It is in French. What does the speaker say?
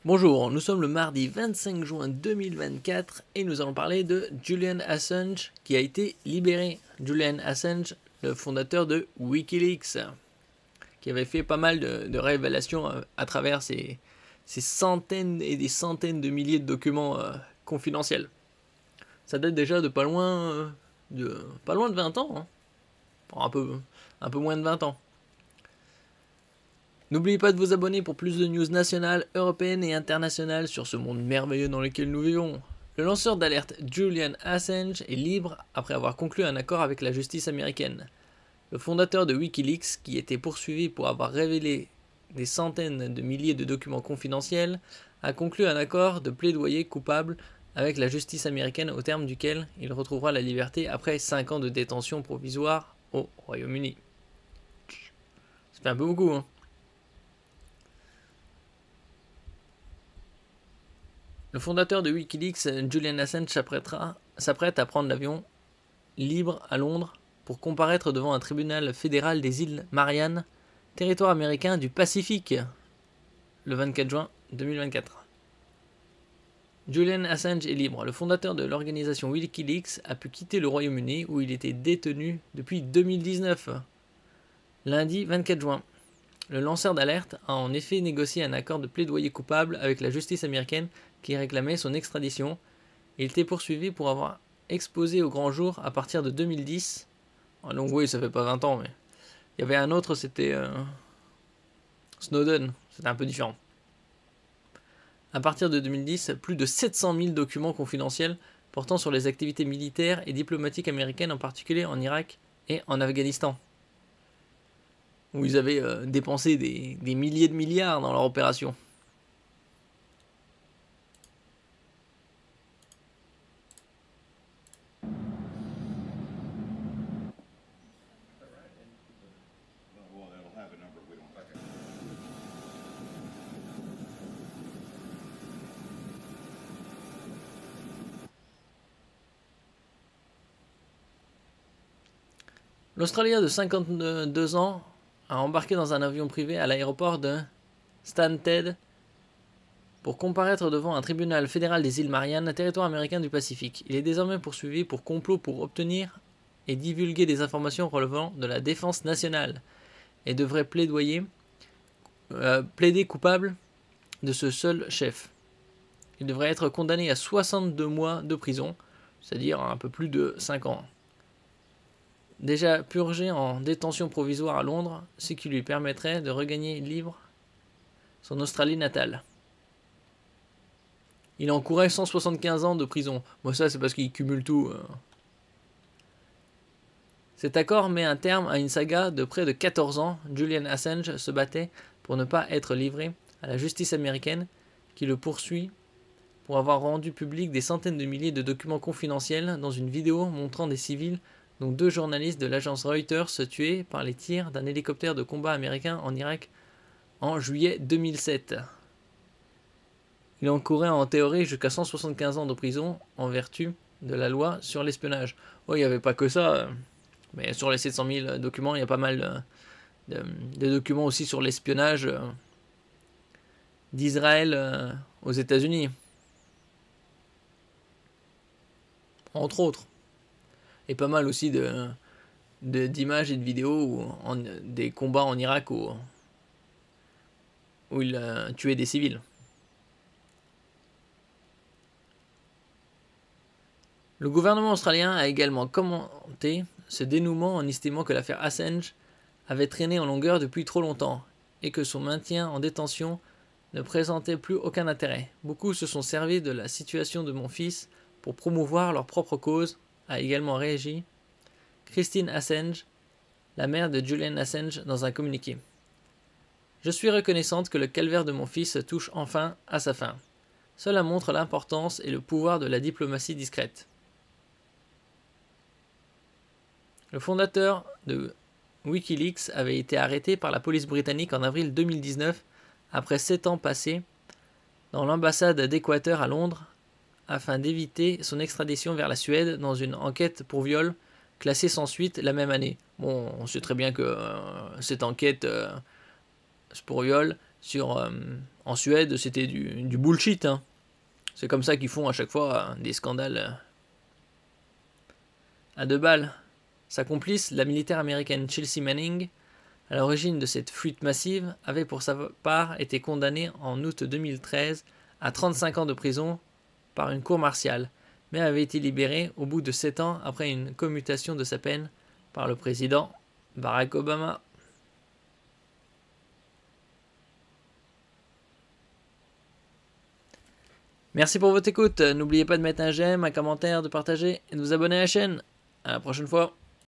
Bonjour, nous sommes le mardi 25 juin 2024 et nous allons parler de Julian Assange qui a été libéré. Julian Assange, le fondateur de Wikileaks, qui avait fait pas mal de révélations à travers ces centaines et des centaines de milliers de documents confidentiels. Ça date déjà de pas loin de 20 ans, hein. Un peu moins de 20 ans. N'oubliez pas de vous abonner pour plus de news nationales, européennes et internationales sur ce monde merveilleux dans lequel nous vivons. Le lanceur d'alerte Julian Assange est libre après avoir conclu un accord avec la justice américaine. Le fondateur de Wikileaks, qui était poursuivi pour avoir révélé des centaines de milliers de documents confidentiels, a conclu un accord de plaidoyer coupable avec la justice américaine au terme duquel il retrouvera la liberté après 5 ans de détention provisoire au Royaume-Uni. Ça fait un peu beaucoup, hein. Le fondateur de Wikileaks, Julian Assange, s'apprête à prendre l'avion libre à Londres pour comparaître devant un tribunal fédéral des îles Mariannes, territoire américain du Pacifique, le 24 juin 2024. Julian Assange est libre. Le fondateur de l'organisation Wikileaks a pu quitter le Royaume-Uni où il était détenu depuis 2019. Lundi 24 juin. Le lanceur d'alerte a en effet négocié un accord de plaidoyer coupable avec la justice américaine qui réclamait son extradition. Il était poursuivi pour avoir exposé au grand jour à partir de 2010. Donc oui, ça fait pas 20 ans, mais il y avait un autre, c'était Snowden, c'était un peu différent. À partir de 2010, plus de 700 000 documents confidentiels portant sur les activités militaires et diplomatiques américaines, en particulier en Irak et en Afghanistan, où ils avaient dépensé des milliers de milliards dans leur opération. L'Australien de 52 ans a embarqué dans un avion privé à l'aéroport de Stansted pour comparaître devant un tribunal fédéral des îles Mariannes, territoire américain du Pacifique. Il est désormais poursuivi pour complot pour obtenir et divulguer des informations relevant de la défense nationale et devrait plaider coupable de ce seul chef. Il devrait être condamné à 62 mois de prison, c'est-à-dire un peu plus de 5 ans. Déjà purgé en détention provisoire à Londres, ce qui lui permettrait de regagner libre son Australie natale. Il encourait 175 ans de prison. Bon, ça, c'est parce qu'il cumule tout. Cet accord met un terme à une saga de près de 14 ans. Julian Assange se battait pour ne pas être livré à la justice américaine, qui le poursuit pour avoir rendu public des centaines de milliers de documents confidentiels dans une vidéo montrant des civils, dont 2 journalistes de l'agence Reuters tués par les tirs d'un hélicoptère de combat américain en Irak en juillet 2007. Il encourait en théorie jusqu'à 175 ans de prison en vertu de la loi sur l'espionnage. Oh, il n'y avait pas que ça, mais sur les 700 000 documents, il y a pas mal de documents aussi sur l'espionnage d'Israël aux États-Unis, entre autres. Et pas mal aussi d'images et de vidéos des combats en Irak où il a tué des civils. Le gouvernement australien a également commenté ce dénouement en estimant que l'affaire Assange avait traîné en longueur depuis trop longtemps et que son maintien en détention ne présentait plus aucun intérêt. Beaucoup se sont servis de la situation de mon fils pour promouvoir leur propre cause, a également réagi Christine Assange, la mère de Julian Assange, dans un communiqué. Je suis reconnaissante que le calvaire de mon fils touche enfin à sa fin. Cela montre l'importance et le pouvoir de la diplomatie discrète. Le fondateur de Wikileaks avait été arrêté par la police britannique en avril 2019 après 7 ans passés dans l'ambassade d'Équateur à Londres afin d'éviter son extradition vers la Suède dans une enquête pour viol classée sans suite la même année. Bon, on sait très bien que cette enquête pour viol En Suède, c'était du bullshit. Hein. C'est comme ça qu'ils font à chaque fois des scandales à 2 balles. Sa complice, la militaire américaine Chelsea Manning, à l'origine de cette fuite massive, avait pour sa part été condamnée en août 2013 à 35 ans de prison par une cour martiale, mais avait été libérée au bout de 7 ans après une commutation de sa peine par le président Barack Obama. Merci pour votre écoute. N'oubliez pas de mettre un j'aime, un commentaire, de partager et de vous abonner à la chaîne. À la prochaine fois.